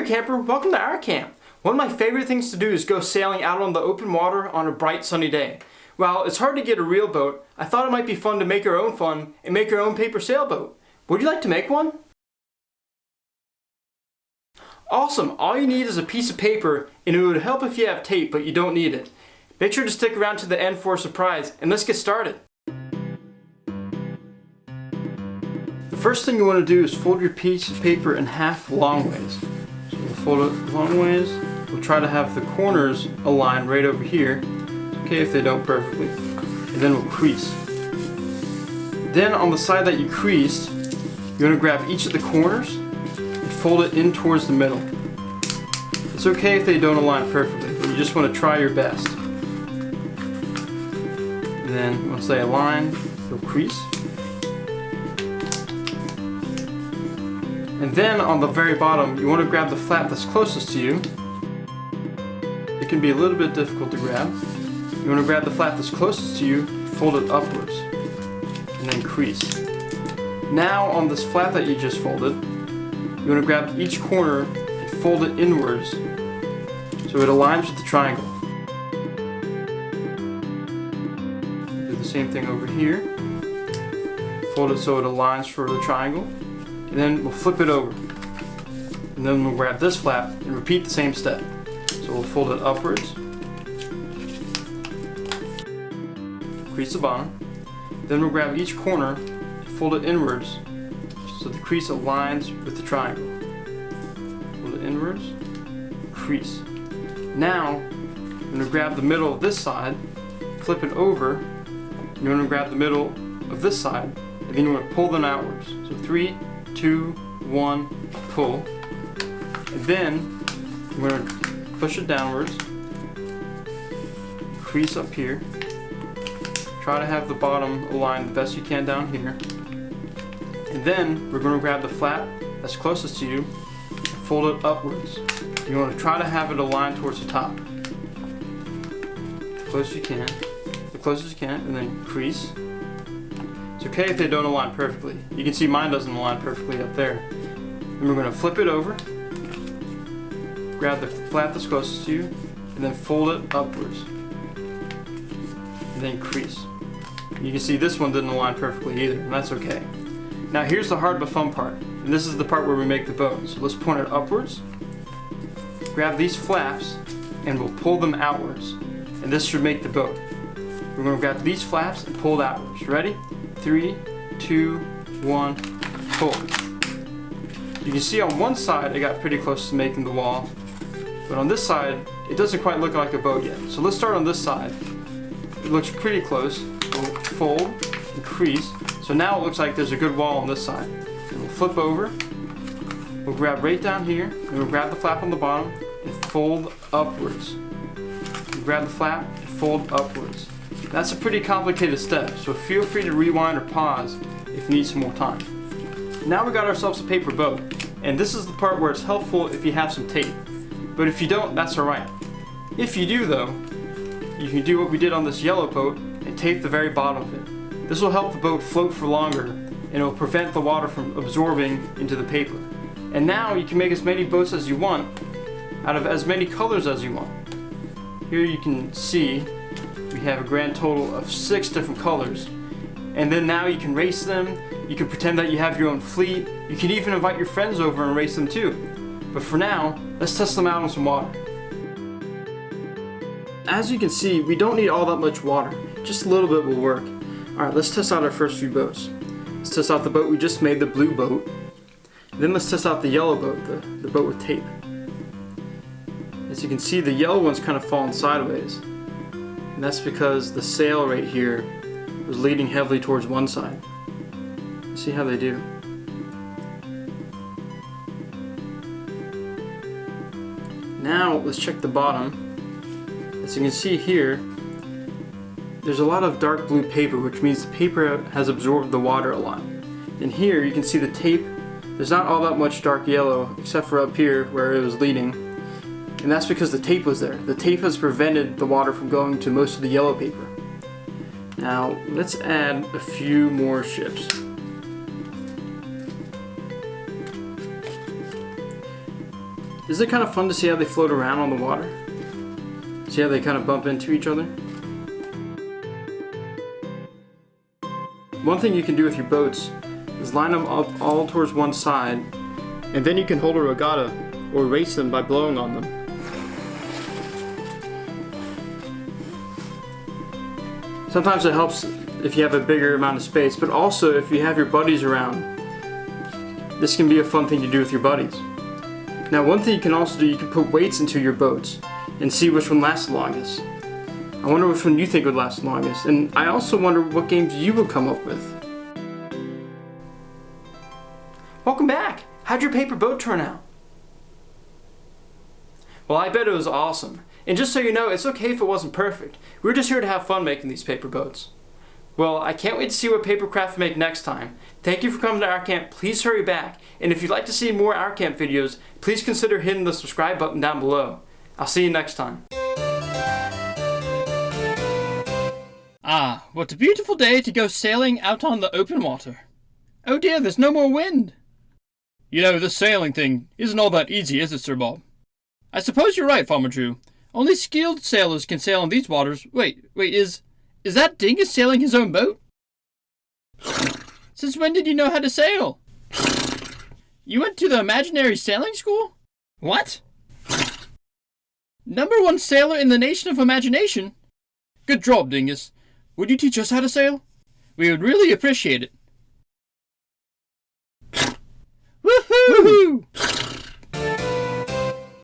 there, camper. Welcome to our camp. One of my favorite things to do is go sailing out on the open water on a bright sunny day. While it's hard to get a real boat, I thought it might be fun to make our own fun and make our own paper sailboat. Would you like to make one? Awesome! All you need is a piece of paper, and it would help if you have tape, but you don't need it. Make sure to stick around to the end for a surprise, and let's get started. The first thing you want to do is fold your piece of paper in half long ways. So we'll fold it long ways. We'll try to have the corners aligned right over here. It's okay if they don't perfectly. And then we'll crease. Then on the side that you creased, you're going to grab each of the corners and fold it in towards the middle. It's okay if they don't align perfectly, but you just want to try your best. And then once they align, you'll crease. And then on the very bottom, you want to grab the flap that's closest to you. It can be a little bit difficult to grab. You want to grab the flap that's closest to you, fold it upwards, and then crease. Now on this flap that you just folded, you want to grab each corner and fold it inwards so it aligns with the triangle. Do the same thing over here. Fold it so it aligns for the triangle. And then we'll flip it over. And then we'll grab this flap and repeat the same step. So we'll fold it upwards, crease the bottom. Then we'll grab each corner and fold it inwards so the crease aligns with the triangle. Fold it inwards, crease. Now, I'm going to grab the middle of this side, flip it over, and you're going to grab the middle of this side, and then you want to pull them outwards. So 3, 2, 1, pull. And then we're going to push it downwards, crease up here, try to have the bottom align the best you can down here. And then we're going to grab the flap that's closest to you and fold it upwards. You want to try to have it align towards the top. The closest you can, and then crease. It's okay if they don't align perfectly. You can see mine doesn't align perfectly up there. And we're going to flip it over, grab the flap that's closest to you, and then fold it upwards. And then crease. You can see this one didn't align perfectly either, and that's okay. Now here's the hard but fun part. And this is the part where we make the boat. So let's point it upwards, grab these flaps, and we'll pull them outwards. And this should make the boat. We're going to grab these flaps and pull it outwards. Ready? 3, 2, 1, pull. You can see on one side it got pretty close to making the wall, but on this side it doesn't quite look like a boat yet. So let's start on this side. It looks pretty close. We'll fold and crease. So now it looks like there's a good wall on this side. And we'll flip over. We'll grab right down here, and we'll grab the flap on the bottom and fold upwards. We'll grab the flap and fold upwards. That's a pretty complicated step, so feel free to rewind or pause if you need some more time. Now we got ourselves a paper boat, and this is the part where it's helpful if you have some tape. But if you don't, that's alright. If you do though, you can do what we did on this yellow boat and tape the very bottom of it. This will help the boat float for longer, and it will prevent the water from absorbing into the paper. And now you can make as many boats as you want, out of as many colors as you want. Here you can see we have a grand total of 6 different colors. And then now you can race them, you can pretend that you have your own fleet, you can even invite your friends over and race them too. But for now, let's test them out on some water. As you can see, we don't need all that much water, just a little bit will work. Alright, let's test out our first few boats. Let's test out the boat we just made, the blue boat. Then let's test out the yellow boat, the boat with tape. As you can see, the yellow one's kind of fallen sideways. And that's because the sail right here was leaning heavily towards one side. Let's see how they do. Now let's check the bottom. As you can see here, there's a lot of dark blue paper, which means the paper has absorbed the water a lot. And here you can see the tape, there's not all that much dark yellow except for up here where it was leaning. And that's because the tape was there. The tape has prevented the water from going to most of the yellow paper. Now let's add a few more ships. Isn't it kind of fun to see how they float around on the water? See how they kind of bump into each other? One thing you can do with your boats is line them up all towards one side, and then you can hold a regatta or race them by blowing on them. Sometimes it helps if you have a bigger amount of space, but also if you have your buddies around, this can be a fun thing to do with your buddies. Now, one thing you can also do, you can put weights into your boats and see which one lasts the longest. I wonder which one you think would last the longest, and I also wonder what games you would come up with. Welcome back! How'd your paper boat turn out? Well, I bet it was awesome. And just so you know, it's okay if it wasn't perfect. We're just here to have fun making these paper boats. Well, I can't wait to see what Papercraft we make next time. Thank you for coming to our camp. Please hurry back. And if you'd like to see more Our Camp videos, please consider hitting the subscribe button down below. I'll see you next time. Ah, what a beautiful day to go sailing out on the open water. Oh dear, there's no more wind. You know, this sailing thing isn't all that easy, is it, Sir Bob? I suppose you're right, Farmer Drew. Only skilled sailors can sail on these waters. Wait, is that Dingus sailing his own boat? Since when did you know how to sail? You went to the imaginary sailing school? What? #1 sailor in the nation of imagination? Good job, Dingus. Would you teach us how to sail? We would really appreciate it. Woohoo!